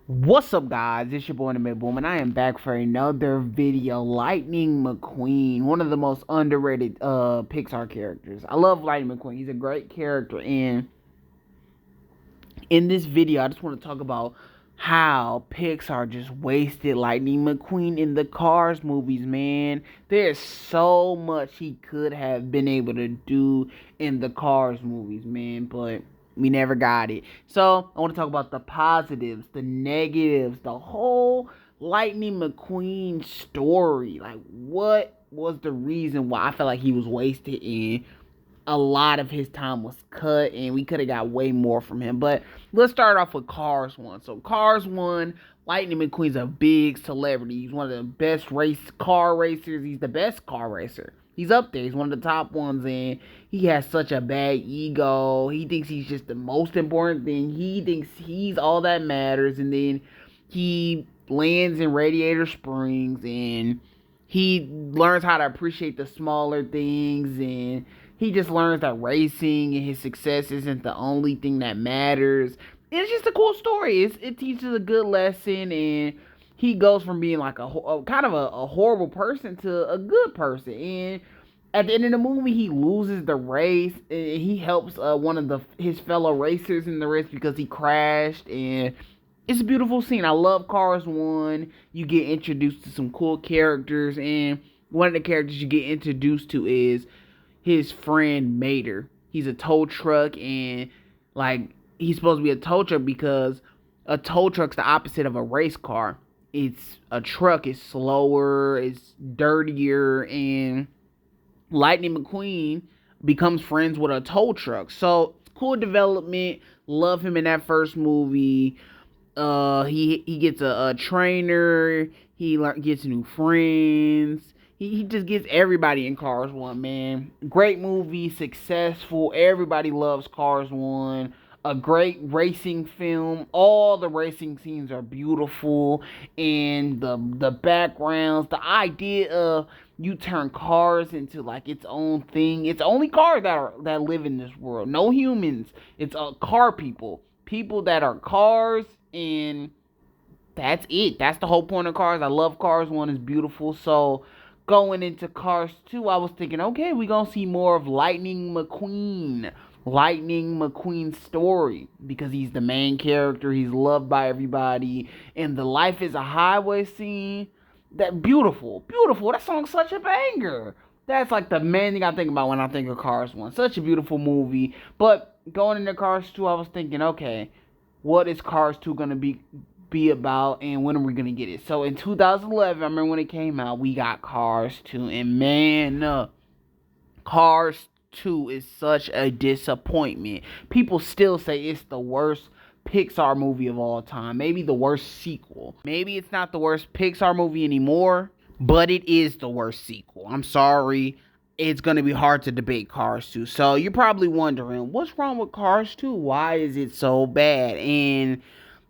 What's up, guys? It's your boy the Mcqueen, and I am back for another video. Lightning McQueen, one of the most underrated Pixar characters. I love Lightning McQueen. He's a great character, and in this video, I just want to talk about how Pixar just wasted Lightning McQueen in the Cars movies, man. There's so much he could have been able to do in the Cars movies, man, but we never got it. So, I want to talk about the positives, the negatives, the whole Lightning McQueen story. Like, what was the reason why I felt like he was wasted in a lot of his time was cut and we could have got way more from him. But let's start off with Cars 1. So Cars 1, Lightning McQueen's a big celebrity. He's one of the best car racers. He's the best car racer. He's up there. He's one of the top ones, and he has such a bad ego. He thinks he's just the most important thing. He thinks he's all that matters, and then he lands in Radiator Springs, and he learns how to appreciate the smaller things, and he just learns that racing and his success isn't the only thing that matters. It's just a cool story. It teaches a good lesson, and he goes from being like a kind of a horrible person to a good person. And at the end of the movie, he loses the race, and he helps one of his fellow racers in the race because he crashed. And it's a beautiful scene. I love Cars 1. You get introduced to some cool characters, and one of the characters you get introduced to is his friend Mater. He's a tow truck, and like he's supposed to be a tow truck because a tow truck's the opposite of a race car. It's a truck. It's slower. It's dirtier, and Lightning McQueen becomes friends with a tow truck. So cool development. Love him in that first movie. He gets a trainer. He gets new friends. He just gets everybody in Cars 1, man. Great movie, successful. Everybody loves Cars 1. A great racing film. All the racing scenes are beautiful. And the backgrounds, the idea of you turn cars into like its own thing. It's only cars that live in this world. No humans. It's car people. People that are cars, and that's it. That's the whole point of Cars. I love Cars 1. It's beautiful. So going into Cars 2, I was thinking, okay, we're going to see more of Lightning McQueen. Lightning McQueen's story, because he's the main character. He's loved by everybody. And the Life is a Highway scene, that beautiful. That song's such a banger. That's like the main thing I think about when I think of Cars 1. Such a beautiful movie. But going into Cars 2, I was thinking, okay, what is Cars 2 going to be about, and when are we gonna get it? So in 2011, I remember when it came out, we got Cars 2, and man, Cars 2 is such a disappointment. People still say it's the worst Pixar movie of all time. Maybe the worst sequel. Maybe it's not the worst Pixar movie anymore, but it is the worst sequel. I'm sorry. It's going to be hard to debate Cars 2. So you're probably wondering, what's wrong with Cars 2? Why is it so bad? And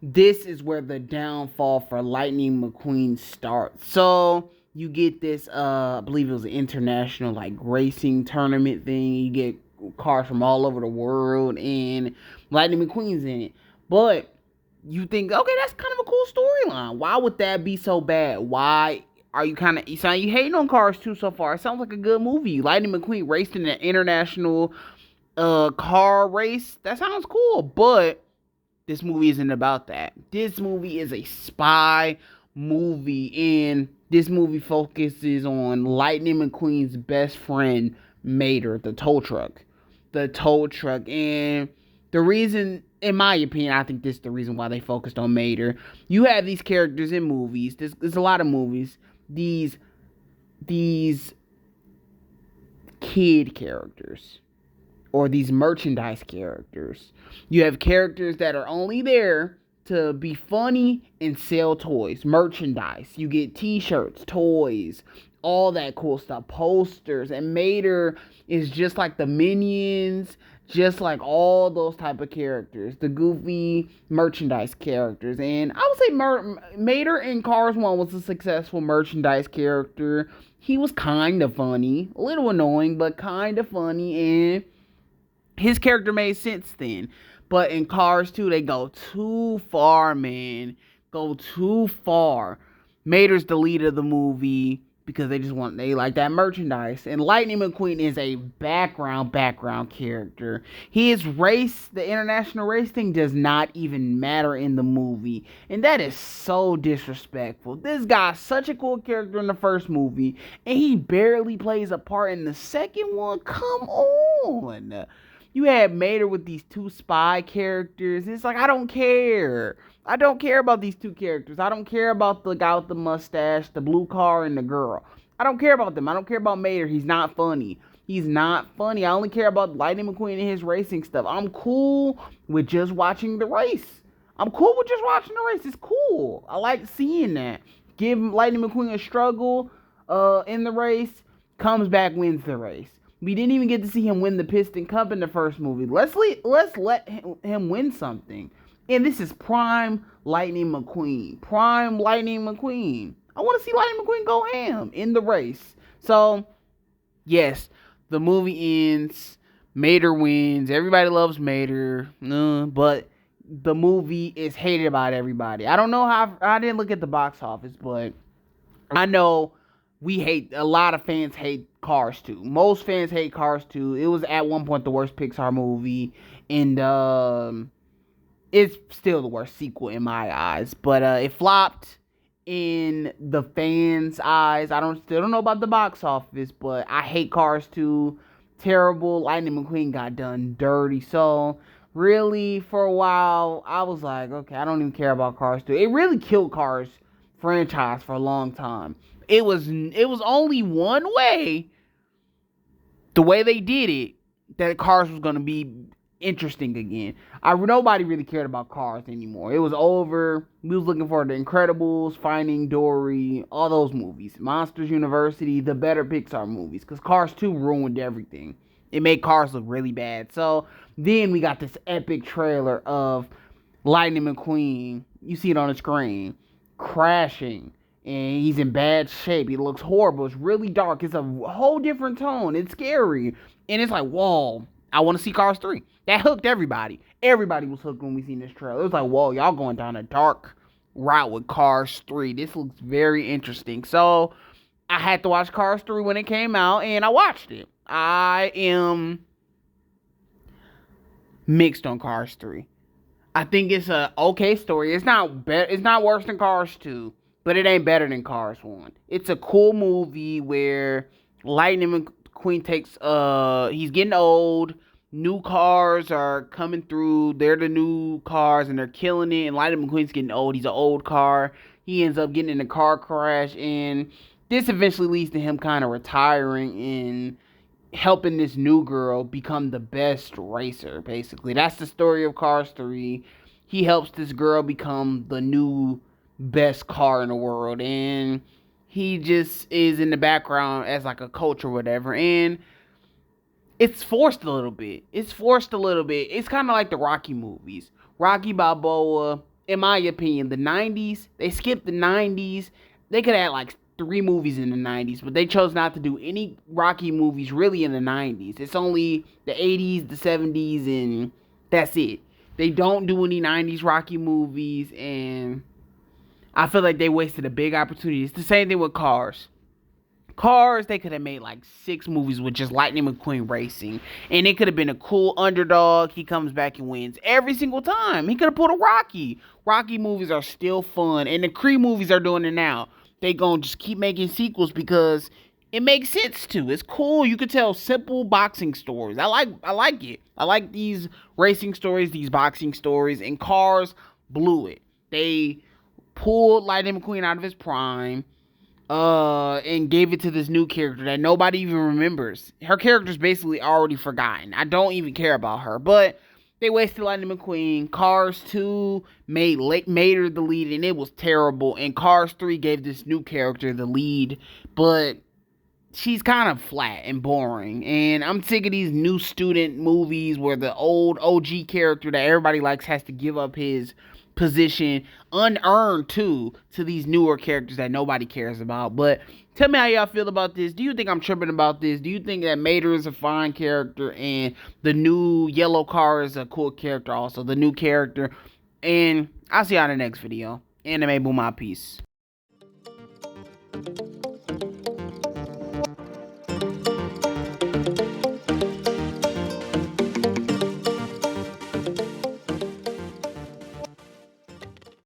this is where the downfall for Lightning McQueen starts. So you get this, I believe it was an international like racing tournament thing. You get cars from all over the world, and Lightning McQueen's in it. But you think, okay, that's kind of a cool storyline. Why would that be so bad? Why are you you hating on Cars 2 so far? It sounds like a good movie. Lightning McQueen raced in an international car race. That sounds cool, but this movie isn't about that. This movie is a spy movie, and this movie focuses on Lightning McQueen's best friend, Mater, the tow truck. And the reason, in my opinion, I think this is the reason why they focused on Mater. You have these characters in movies. There's a lot of movies. These kid characters, or these merchandise characters. You have characters that are only there to be funny and sell toys, merchandise. You get t-shirts, toys, all that cool stuff, posters. And Mater is just like the Minions, just like all those type of characters, the goofy merchandise characters. And I would say Mater in Cars 1 was a successful merchandise character. He was kind of funny, a little annoying, but kind of funny, and his character made sense then. But in Cars 2, they go too far, man. go too far. Mater's the lead of the movie because they like that merchandise. And Lightning McQueen is a background character. His race, the international race thing, does not even matter in the movie. And that is so disrespectful. This guy's such a cool character in the first movie, and he barely plays a part in the second one. Come on. You had Mater with these two spy characters. It's like, I don't care. I don't care about these two characters. I don't care about the guy with the mustache, the blue car, and the girl. I don't care about them. I don't care about Mater. He's not funny. He's not funny. I only care about Lightning McQueen and his racing stuff. I'm cool with just watching the race. I'm cool with just watching the race. It's cool. I like seeing that. Give Lightning McQueen a struggle in the race. Comes back, wins the race. We didn't even get to see him win the Piston Cup in the first movie. Let's let him win something. And this is prime Lightning McQueen. Prime Lightning McQueen. I want to see Lightning McQueen go ham in the race. So, yes, the movie ends. Mater wins. Everybody loves Mater. But the movie is hated by everybody. I don't know how. I didn't look at the box office, but I know a lot of fans hate Cars 2. Most fans hate Cars 2. It was at one point the worst Pixar movie. And, it's still the worst sequel in my eyes, but it flopped in the fans' eyes. Still don't know about the box office, but I hate Cars 2. Terrible. Lightning McQueen got done dirty. So really, for a while, I was like, okay, I don't even care about Cars 2. It really killed Cars franchise for a long time. It was only one way, the way they did it, that Cars was gonna be interesting again. Nobody really cared about Cars anymore. It was over. We was looking for The Incredibles, Finding Dory, all those movies. Monsters University, the better Pixar movies. Because Cars 2 ruined everything. It made Cars look really bad. So then we got this epic trailer of Lightning McQueen. You see it on the screen. Crashing. And he's in bad shape. He looks horrible. It's really dark. It's a whole different tone. It's scary. And it's like, whoa, I want to see Cars 3. That hooked everybody. Everybody was hooked when we seen this trailer. It was like, whoa, y'all going down a dark route with Cars 3. This looks very interesting. So, I had to watch Cars 3 when it came out, and I watched it. I am mixed on Cars 3. I think it's a okay story. It's not worse than Cars 2, but it ain't better than Cars 1. It's a cool movie where Lightning McQueen he's getting old. New cars are coming through. They're the new cars, and they're killing it. And Lightning McQueen's getting old. He's an old car. He ends up getting in a car crash, and this eventually leads to him kind of retiring and helping this new girl become the best racer, basically. That's the story of Cars 3. He helps this girl become the new best car in the world, and he just is in the background as like a coach or whatever, and it's forced a little bit. It's kind of like the Rocky movies. Rocky Balboa, in my opinion, the 90s, they skipped the 90s. They could have like 3 movies in the 90s, but they chose not to do any Rocky movies really in the 90s. It's only the 80s, the 70s, and that's it. They don't do any 90s Rocky movies, and I feel like they wasted a big opportunity. It's the same thing with Cars. Cars, they could have made like 6 movies with just Lightning McQueen racing. And it could have been a cool underdog. He comes back and wins every single time. He could have pulled a Rocky. Rocky movies are still fun. And the Creed movies are doing it now. They gonna just keep making sequels because it makes sense to. It's cool. You could tell simple boxing stories. I like it. I like these racing stories, these boxing stories. And Cars blew it. They pulled Lightning McQueen out of his prime. And gave it to this new character that nobody even remembers. Her character's basically already forgotten. I don't even care about her, but they wasted Lightning McQueen. Cars 2 made her the lead, and it was terrible. And Cars 3 gave this new character the lead, but she's kind of flat and boring. And I'm sick of these new student movies where the old OG character that everybody likes has to give up his position unearned to these newer characters that nobody cares about. But tell me how y'all feel about this. Do you think I'm tripping about this? Do you think that Mater is a fine character and the new yellow car is a cool character also, the new character? And I'll see y'all in the next video. Anime Boom out. Peace.